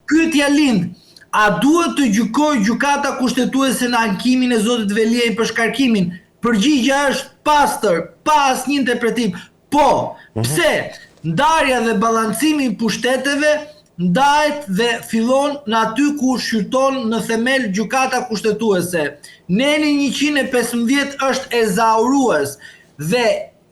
Pyetja lind, a duhet të gjykojë gjykata kushtetuese në ankimin e zotit Veliaj për shkarkimin? Përgjigja është pastër, pa asnjë interpretim. Po, pse? Ndarja dhe balancimi i pushteteve ndahet dhe fillon në aty ku shqyrton në themel gjykata kushtetuese. Neni 115 është ezaurues dhe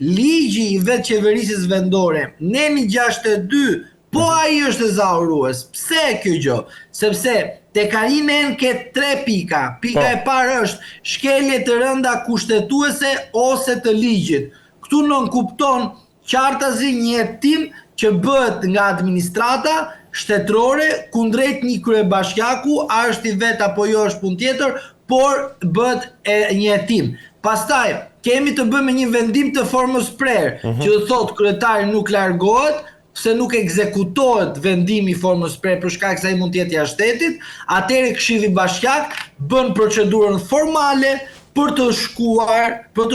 ligji i vetë qeverisjes vendore, Neni 62, po ai është ezaurues. Pse kjo gjë? Sepse tek ai nen ke 3 pika. Pika e parë është shkelje të rënda kushtetuese ose të ligjit. Këtu nën kupton qartazi një hetim që bëhet nga administrata shtetërore kundrejt një kryebashkiaku, a është i vet apo jo është punë tjetër, por bëhet një hetim. Pastaj kemi të bëjmë një vendim të formës prerë, që do thotë kryetari nuk largohet, se nuk ekzekutohet vendimi i formës prerë për shkak se ai mund të jetë jashtë shtetit, atëherë Këshilli Bashkiak bën procedurën formale për të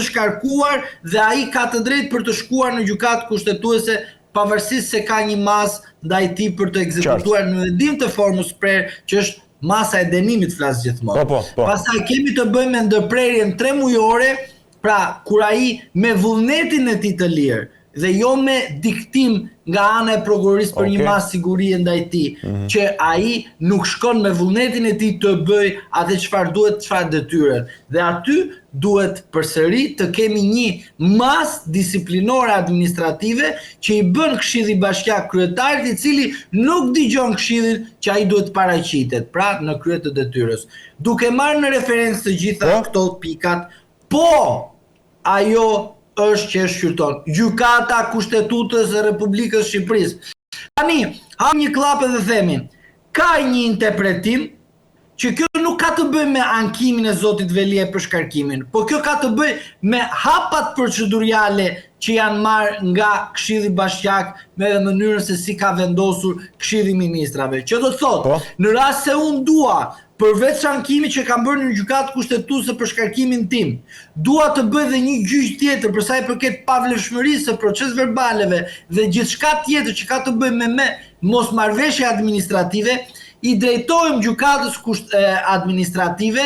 shkarkuar dhe ai ka të drejtë për të shkuar në gjykatë kushtetuese pavarësisht se ka një masë ndaj tij për të ekzekutuar në vendim të formës prerë, që është masa e dënimit flas gjithmonë. Pastaj kemi të bëjmë me ndërprerjen 3 mujore, pra kur ai me vullnetin e tij të lirë dhe jo me diktim nga ana e prokurorisë për një masë sigurie ndaj tij, që ai nuk shkon me vullnetin e tij të bëj atë çfarë duhet, çfarë detyren. Dhe aty duhet përsëri të kemi një masë disiplinore administrative që i bën Këshilli Bashkiak kryetarit, i cili nuk dëgjon këshillin që ai duhet paraqitet, pra në krye të detyrës. Duke marrë në referencë të gjitha këto pikat, po ajo është që shqyrton gjykata kushtetuese e Republikës Shqipërisë. Tani, hap një klapë dhe themi, ka një interpretim që kjo nuk ka të bëjë me ankimin e zotit Veliaj për shkarkimin, po kjo ka të bëjë me hapat proceduriale që janë marrë nga Këshilli Bashkiak me mënyrën se si ka vendosur Këshilli i Ministrave. Që do të thotë, në rast se unë dua përveç ankimit që kam bërë në gjykatë kushtetuese për shkarkimin tim, dua të bëj dhe një gjyq tjetër për sa i përket pavlefshmërisë së proces verbaleve dhe gjithçka tjetër që ka të bëjë me mosmarrveshje administrative, i drejtojmë gjykatës administrative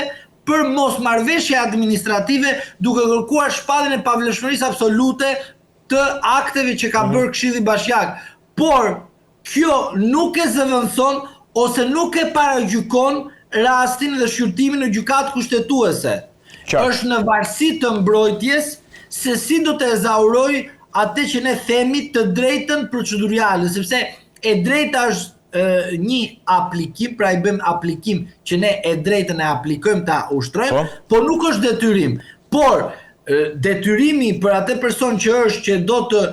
për mosmarrveshje administrative duke kërkuar shpalljen e pavlefshmërisë absolute të akteve që ka bërë Këshilli Bashkiak. Por kjo nuk e zëvendëson ose nuk e paragjykon rastin dhe shqyrtimin në gjykatë kushtetuese. Është në varësi të mbrojtjes se si do të ezauroj atë që ne themi të drejtën procedurale, sepse e drejta është një aplikim, pra i bëjmë aplikim që ne e drejtën e aplikojmë ta ushtrojmë, por nuk është detyrim. Por detyrimi për atë person që do të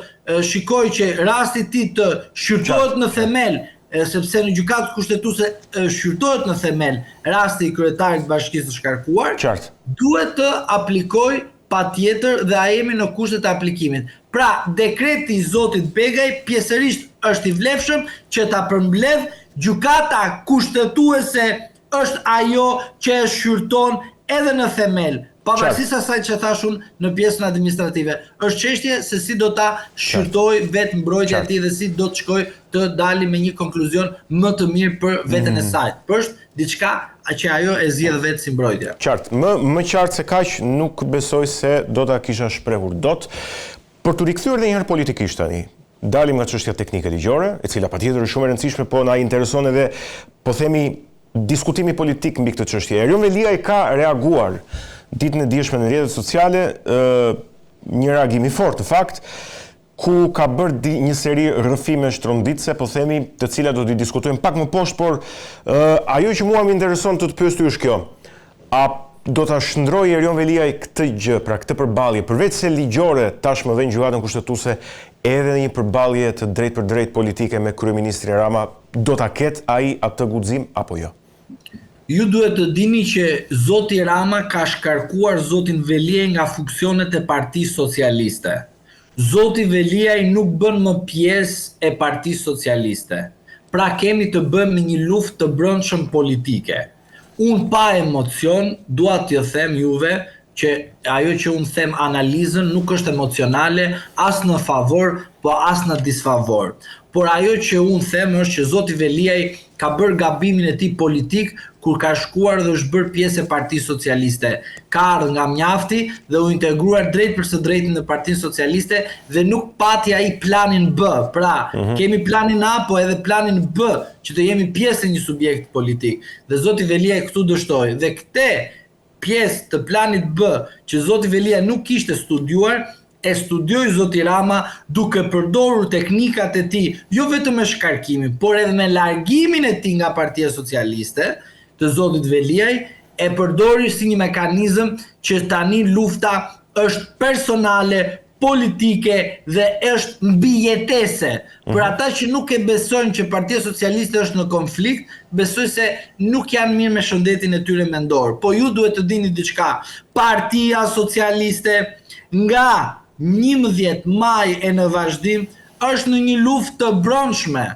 shikoj që rasti i tij të shqyrtohet në themel, sepse në gjykatë kushtetuese shqyrtohet në themel rasti i kryetarit të bashkisë së shkarkuar, duhet të aplikoj patjetër dhe a jemi në kushtet e aplikimit. Pra, dekreti i zotit Begaj pjesërisht është i vlefshëm që ta përmbledh gjykata kushtetuese është ajo që e shqyrton edhe në themel. Pavarësisht asaj që thashun në pjesën administrative, është çështje se si do ta shqyrtoj vetë mbrojtja e tij dhe si do të shkoj të dali me një konkluzion më të mirë për veten e saj. Është diçka që ajo e zgjedh vetë si mbrojtja. Qartë, më qartë se kaq nuk besoj se do ta kisha shprehur dot. Për të rikthyer edhe një herë politikisht tani, dalim nga çështja teknike ligjore, e cila patjetër është shumë e rëndësishme, po na intereson edhe, po themi, diskutimi politik mbi këtë çështje. Erion Veliaj ka reaguar ditën e dieshme në rrjetet sociale, një reagim i fortë në fakt, ku ka bërë një seri rrëfime shtronditëse, po themi, të cilat do t'i diskutojmë pak më poshtë, por ajo që mua më intereson të pyes ty është kjo. A do ta shndrojë Erion Veliaj këtë gjë, pra këtë përballje, përveç se ligjore tashmë dhe në gjykatën kushtetuese, edhe një përballje të drejtë për drejtë politike me kryeministrin Rama, do ta ketë ai atë guxim apo jo? Ju duhet të dini që zoti Rama ka shkarkuar zotin Veliaj nga funksionet e Partisë Socialiste. Zoti Veliaj nuk bën më pjesë e Partisë Socialiste. Pra kemi të bëjmë me një luftë të brendshëm politike. Unë pa emocion, dua t'ju them juve që ajo që unë them analizën nuk është emocionale as në favor, po as në disfavor. por ajo që unë them është që zoti Veliaj ka bërë gabimin e tij politik kur ka shkuar dhe është bërë pjesë e Partisë Socialiste. Ka ardhur nga mjafti dhe u integruar drejt për së drejtin në Partinë Socialiste dhe nuk pati ai planin B. Pra, kemi planin A, po edhe planin B, që të jemi pjesë e një subjekt politik. Dhe zoti Veliaj këtu dështoi. Dhe këtë pjesë të planit B që zoti Veliaj nuk kishte studiuar, e studioi zoti Rama duke përdorur teknikat e tij, jo vetëm me shkarkimin, por edhe me largimin e tij nga Partia Socialiste të zotit Veliaj, e përdori si një mekanizëm që tani lufta është personale, politike dhe është mbijetese. Për ata që nuk e besojnë që Partia Socialiste është në konflikt, besoj se nuk janë mirë me shëndetin e tyre mendor. Po ju duhet të dini diçka. Partia Socialiste nga 11 maj e në vazhdim është në një luftë të brendshme,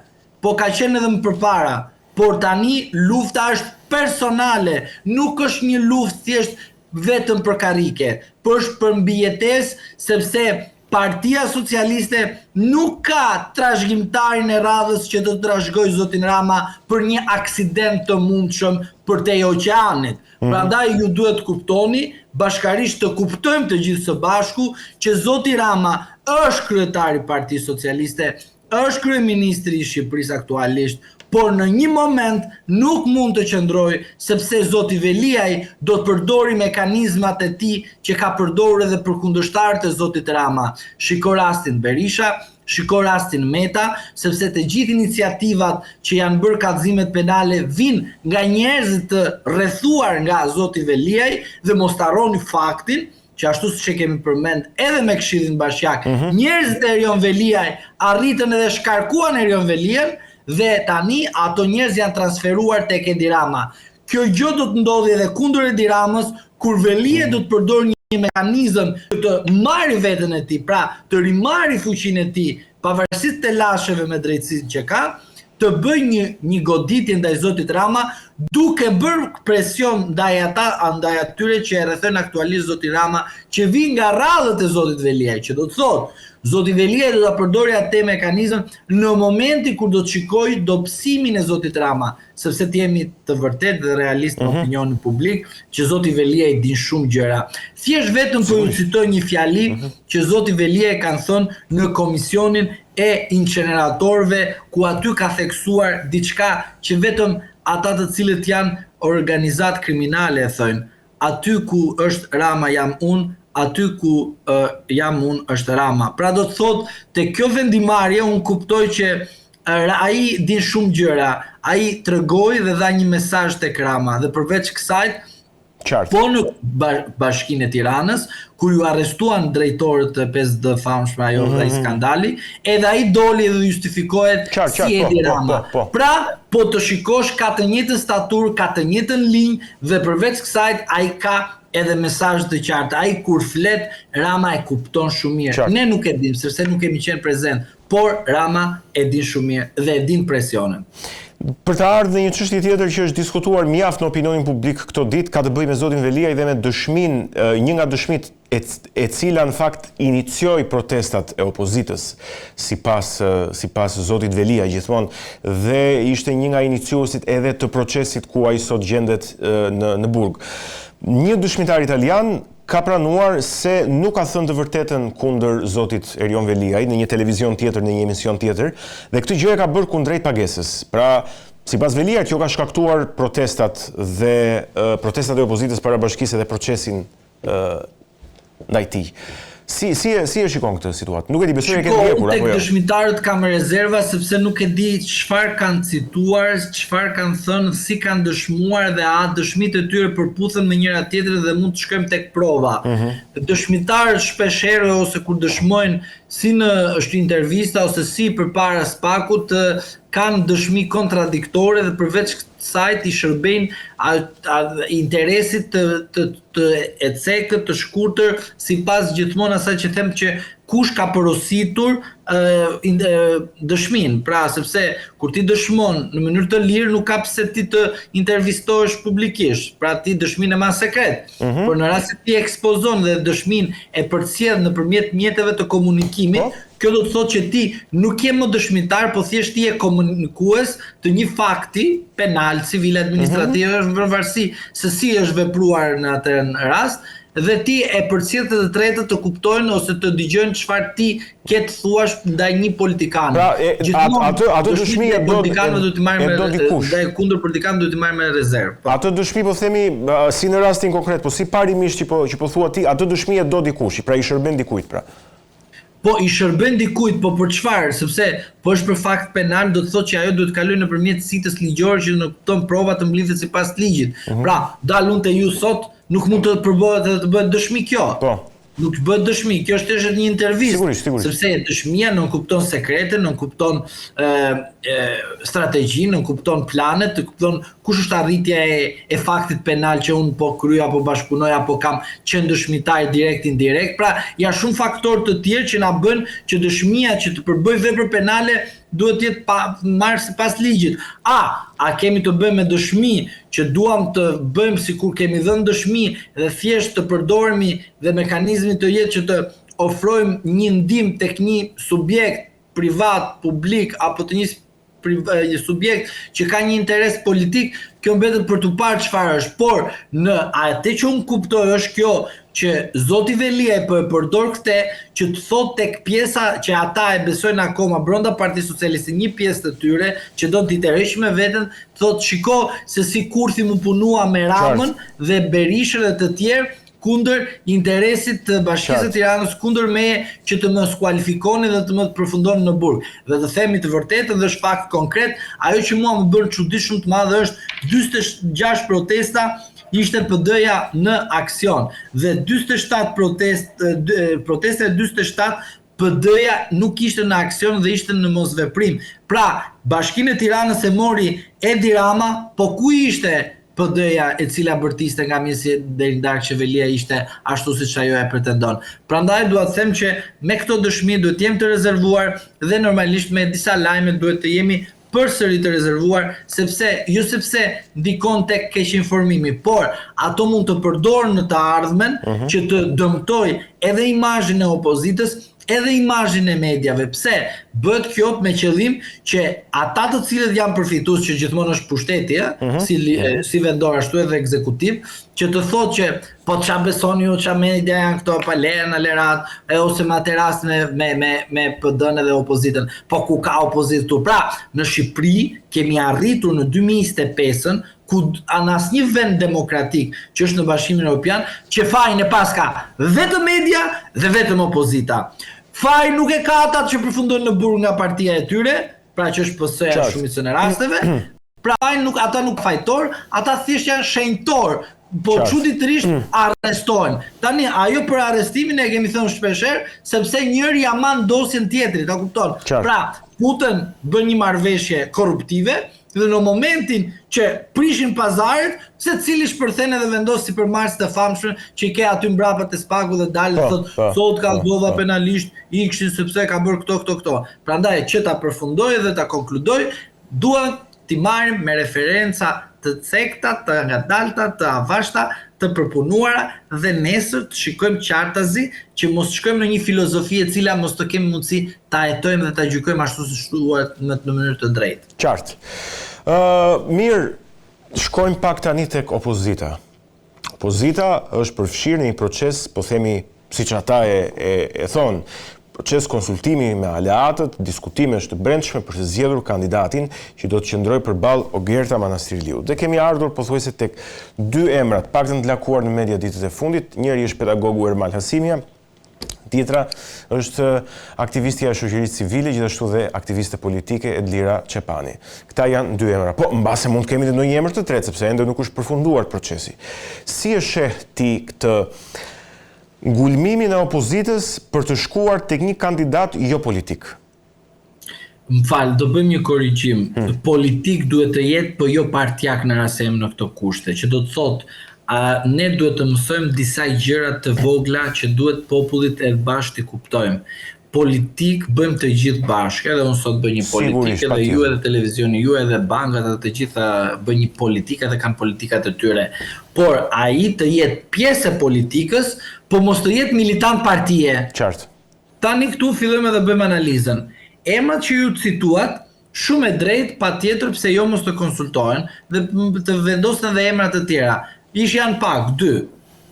po ka qenë edhe më përpara. Por tani lufta është personale, nuk është një luftë thjesht vetëm për karike, por është për mbijetesë, sepse Partia Socialiste nuk ka trashëgimtarin e radhës që të trashëgojë zotin Rama për një aksident të mundshëm përtej oqeanit. Prandaj ju duhet kuptoni, bashkarisht të kuptojmë të gjithë së bashku që zoti Rama është kryetari i Partisë Socialiste, është kryeministri i Shqipërisë aktualisht, por në një moment nuk mund të qëndrojë sepse zoti Veliaj do të përdori mekanizmat e tij që ka përdorur edhe për kundërshtarët e zotit Rama. Shiko rastin Berisha, shiko rastin Meta, sepse të gjithë iniciativat që janë bërë kallëzimet penale vinë nga njerëz të rrethuar nga zoti Veliaj dhe mos harroni faktin që ashtu siç e kemi përmend edhe me Këshillin Bashkiak, njerëzit e Erion Veliaj arritën edhe shkarkuan Erion Veliajn dhe tani ato njerëz janë transferuar tek Edi Rama. Kjo gjë do të ndodhi edhe kundër Edi Ramës, kur Veliaj do të përdorë një mekanizëm të marrë veten e tij, pra të rimarrë fuqinë e tij, pavarësisht të lasheve me drejtësinë që ka, të bëj një goditje ndaj zotit Rama, duke bërë presion ndaj atyre që e rrethojnë aktualisht zotin Rama, që vijnë nga radhët e zotit Veliaj, që do të thotë zoti Veliaj do ta përdori atë mekanizëm në momentin kur do të shikojë dobësimin e zotit Rama, sepse të jemi të vërtetë dhe realist në opinionin publik që zoti Veliaj din shumë gjëra. Thjesht vetëm po ju citoj një fjali që zoti Veliaj kanë thënë në komisionin e inceneratorëve, ku aty ka theksuar diçka që vetëm ata të cilët janë organizat kriminale e thënë. Aty ku është Rama jam unë, aty ku jam unë është Rama. Pra do të thotë, te kjo vendimarrje unë kuptoj që ai din shumë gjëra, ai tregoi dhe dha një mesazh tek Rama dhe përveç kësaj po në Bashkinë e Tiranës, kur ju arrestuan drejtorët e 5D famshme ajo dhe ai skandali, edhe ai doli dhe justifikohet si Edi Rama. Pra, po të shikosh ka të njëjtën staturë, ka të njëjtën linjë dhe përveç kësaj ai ka edhe mesazh të qartë. Ai kur flet, Rama e kupton shumë mirë. Ne nuk e dim, sepse nuk kemi qenë prezent, por Rama e din shumë mirë dhe e din presionin. Për të ardhur në një çështje tjetër që është diskutuar mjaft në opinionin publik këto ditë, ka të bëjë me zotin Veliaj dhe me dëshminë, një nga dëshmitë e cila në fakt inicioi protestat e opozitës sipas zotit Veliaj gjithmonë, dhe ishte një nga iniciuesit edhe të procesit ku ai sot gjendet në burg. Një dëshmitar italian ka pranuar se nuk ka thënë të vërtetën kundër zotit Erion Veliaj në një televizion tjetër, në një emision tjetër, dhe këtë gjë e ka bërë kundrejt pagesës. Pra, sipas Veliajt, kjo ka shkaktuar protestat e opozitës para bashkisë dhe procesin ndaj tij. Si e shikon këtë situatë? Nuk e di, besoj e ke ndjekur apo jo? Tek dëshmitarët kam rezerva sepse nuk e di çfarë kanë cituar, çfarë kanë thënë, si kanë dëshmuar dhe a dëshmitë e tyre përputhen me njëra tjetrën dhe mund të shkojmë tek prova. Dëshmitarët shpeshherë ose kur dëshmojnë si në intervista ose si përpara spakut kanë dëshmi kontradiktore dhe përveç kësaj i shërbejnë interesit të ecekët, të shkurtër, sipas gjithmonë asaj që them që kush ka porositur dëshmin. Pra, sepse kur ti dëshmon në mënyrë të lirë, nuk ka pse ti të intervistohesh publikisht. Pra, ti dëshmin e ma sekret. Por në rast se ti ekspozon dhe dëshmin e përcjell nëpërmjet mjeteve të komunikimit, kjo do të thotë që ti nuk je më dëshmitar, po thjesht ti je komunikues të një fakti penal, civil, administrativ, është varësi se si është vepruar në atë rast, dhe ti e përcjell të tretët të kuptojnë ose të dëgjojnë çfarë ti ke të thuash ndaj një politikani. Pra, atë dëshmi e do dikush. Ndaj kundër politikanëve do t'i marrë me rezervë. Atë dëshmi po themi si në rastin konkret, po si parimisht që po thua ti, atë dëshmi e do dikush, pra i shërben dikujt pra. Po i shërben dikujt, po për çfarë? Sepse po është për fakt penal, do të thotë që ajo duhet të kalojë nëpërmjet sitës ligjore që në kupton prova të mblidhet sipas ligjit. Pra, dal unë te ju sot, nuk mund të përbohet dhe të bëhet dëshmi kjo. Po. Nuk bëhet dëshmi, kjo është thjesht një intervistë. Sigurisht. Sepse dëshmia nuk kupton sekrete, nuk kupton strategji, nuk kupton planet, nuk kupton kush është arritja e faktit penal që unë po kryej apo bashkëpunoj apo kam qenë dëshmitar direkt indirekt. Pra, janë shumë faktorë të tjerë që na bën që dëshmia që të përbëj vepër penale duhet të jetë marrë sipas ligjit. A kemi të bëjmë me dëshmi që duam të bëjmë sikur kemi dhënë dëshmi dhe thjesht të përdoremi dhe mekanizmi të jetë që të ofrojmë një ndihmë tek një subjekt privat, publik apo të një subjekt që ka një interes politik, kjo mbetet për të parë çfarë është, por në atë që unë kuptoj është kjo që Zoti Velia po e përdor këtë që të thotë tek pjesa që ata e besojnë akoma brenda Partisë Socialiste, një pjesë të tyre që do t'i tërheqë me veten, thotë shiko se si Kurthi më punua me Ramën dhe Berishën dhe të tjerë kundër interesit të Bashkisë së Tiranës, kundër meje që të më skualifikoni dhe të më përfundoni në burg. Dhe të themi të vërtetën dhe është fakt konkret, ajo që mua më bën çudi shumë të madhe është 46 protesta ishte PD-ja në aksion dhe 47 proteste 47 PD-ja nuk ishte në aksion dhe ishte në mosveprim. Pra, Bashkinë e Tiranës e mori Edi Rama, po ku ishte PD-ja e cila bërtiste nga mjesi deri ndarkë që Velia ishte ashtu siç ajo e pretendon. Prandaj dua të them që me këto dëshmi duhet të jemi të rezervuar dhe normalisht me disa lajme duhet të jemi përsëri të rezervuar, sepse ndikon tek keqinformimi, por ato mund të përdoren në të ardhmen që të dëmtoj edhe imazhin e opozitës, edhe imazhin e mediave. Pse? Bëhet kjo me qëllim që ata të cilët janë përfitues, që gjithmonë është pushteti, si vendor ashtu edhe ekzekutiv, që të thotë që po ç'a besoni ju, ç'a media janë këto, pa lehen në lerat, ose me atë rast me PD-n edhe opozitën. Po ku ka opozitë? Pra, në Shqipëri kemi arritur në 2025-ën ku në asnjë vend demokratik që është në Bashkimin Evropian, që fajin e pas ka vetëm media dhe vetëm opozita. Faj nuk e ka ata që përfundojnë në burg nga partia e tyre, pra që është PS-ja shumicën e rasteve. Pra ata nuk fajtor, ata thjesht janë shenjtor, po çuditërisht arrestojnë. Tani ajo për arrestimin e kemi thënë shpeshherë, sepse njëri ja man dosjen tjetrit, ta kupton? Pra, futen bën një marrëveshje korruptive dhe në momentin që prishin pazaret, secili shpërthen edhe vendos sipërmarrësit e famshëm që i ke aty mbrapa te spaku dhe dalë thotë sot ka dhova penalisht ikshin sepse ka bërë këto. Prandaj që ta përfundoj dhe ta konkludoj, duan t'i marrim me referenca të cekta, të ngadalta, të avashta, të përpunuara dhe nesër të shikojmë qartazi që mos shkojmë në një filozofi e cila mos të kemi mundësi ta hetojmë dhe ta gjykojmë ashtu si shtuar në mënyrë të drejtë. Qartë. Mirë, shkojmë pak tani tek opozita. Opozita është përfshirë në një proces, po themi, siç ata e thonë, proces konsultimi me aleatët, diskutimesh të brendshme për të zgjedhur kandidatin që do të qëndrojë përballë Ogerta Manastirliut. Dhe kemi ardhur pothuajse tek dy emra, të paktën të lakuar në media ditët e fundit. Njëri është pedagogu Ermal Hasimia, tjetra është aktivistja e shoqërisë civile, gjithashtu dhe aktiviste politike Edlira Çepani. Këta janë dy emra. Po mbase mund të kemi edhe ndonjë emër të tretë, sepse ende nuk është përfunduar procesi. Si e sheh ti këtë ngulmimin e opozitës për të shkuar tek një kandidat jo politik? Do bëjmë një korrigjim. Politik duhet të jetë, po jo partijak në rast se jemi në këto kushte, që do të thotë ne duhet të mësojmë disa gjëra të vogla që duhet popullit e bashkë të kuptojmë. Politik bëjmë të gjithë bashkë, edhe unë sot bëj një politik, edhe ju edhe televizioni, ju edhe bankat, edhe të gjitha bëj një politik, edhe kanë politikat e tyre. Por ai të jetë pjesë e politikës, po mos të jetë militant partije. Qartë. tani këtu fillojmë dhe bëjmë analizën. Emrat që ju cituat, shumë e drejt, patjetër pse jo mos të konsultohen dhe të vendosen dhe emrat të tjera. Janë pak, 2.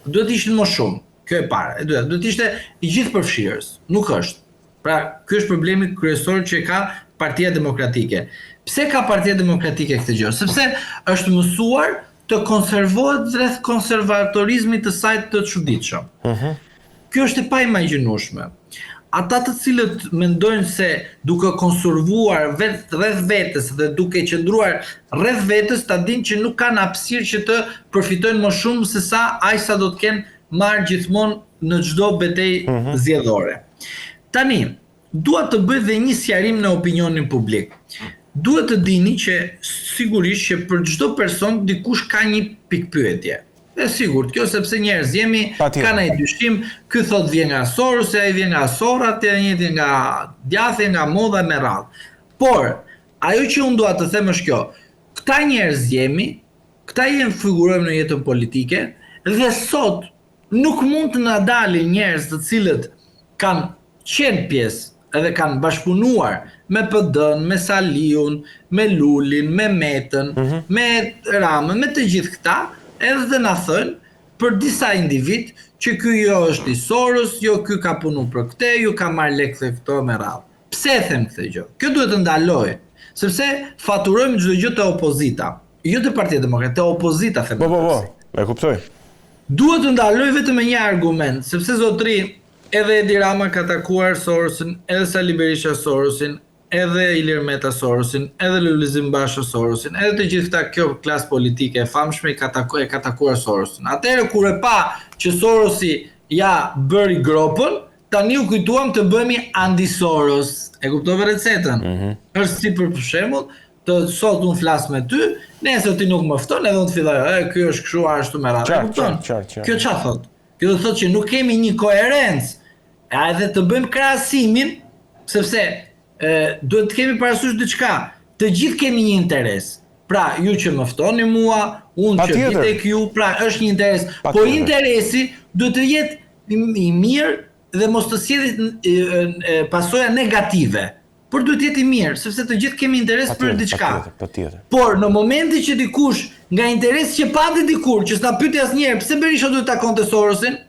Duhet ishin më shumë. Kjo e para. E dyta, duhet ishte i gjithë përfshirës. Nuk është. Pra, ky është problemi kryesor që ka Partia Demokratike. Pse ka Partia Demokratike këtë gjë? Sepse është mësuar të konservohet rreth konservatorizmit të saj të çuditshëm. Kjo është e paimagjinueshme. Ata të cilët mendojnë se duke konservuar rreth vetes dhe duke qëndruar rreth vetes ta dinë që nuk kanë hapësirë që të përfitojnë më shumë se sa aq sa do të kenë marrë gjithmonë në çdo betejë zgjedhore. Tani, dua të bëj dhe një sqarim në opinionin publik. Duhet të dini që sigurisht që për çdo person dikush ka një pikpyetje. E sigurt, kjo sepse njerëz jemi, kanë ai dyshim, ky thot vjen nga Sorosi, ai vjen nga Sora, te njëti nga djathi, nga moda me radhë. Por, ajo që unë dua të them është kjo, këta njerëz jemi, këta figurojmë në jetën politike, dhe sot nuk mund të na dalin njerëz të cilët kanë qenë pjesë edhe kanë bashkëpunuar me PD-n, me Saliun, me Lulin, me Metën, me Ramën, me të gjithë këta, edhe dhe na thënë për disa individ që ky jo është i Soros, jo ky ka punu për këte, ju ka marrë lekë këto me radhë. Pse them këtë gjë? Kjo duhet të ndalojë, sepse faturojmë çdo gjë te opozita, jo te Partia Demokratike, te opozita them. E kuptoj. Duhet të ndaloj vetëm me një argument, sepse zotri edhe Edi Rama ka takuar Sorosin, edhe Sali Berisha Sorosin, edhe Ilir Meta Sorosin, edhe Lulizim Basha Sorosin, edhe të gjithë këta kjo klasë politike e famshme ka takuar Sorosin. Atëherë kur e pa që Sorosi ja bëri gropën, tani u kujtuam të bëhemi anti-Soros. E kuptove recetën? Është si për shembull, të sot unë flas me ty, nesër ti nuk më fton, edhe unë të filloj, ky është kështu ashtu me radhë. E kupton? Kjo çfarë thot? Kjo do thotë që nuk kemi një koherencë. Edhe të bëjmë krahasimin, sepse duhet të kemi parasysh diçka. Të gjithë kemi një interes. Pra, ju që më ftoni mua, unë që vi tek ju, pra është një interes. Po interesi duhet të jetë i mirë dhe mos të sjellë pasoja negative. Por duhet të jetë i mirë, sepse të gjithë kemi interes për diçka. Por në momentin që dikush nga interesi që pati dikur, që s'na pyeti asnjëherë pse Berisha duhet ta takonte Sorosin,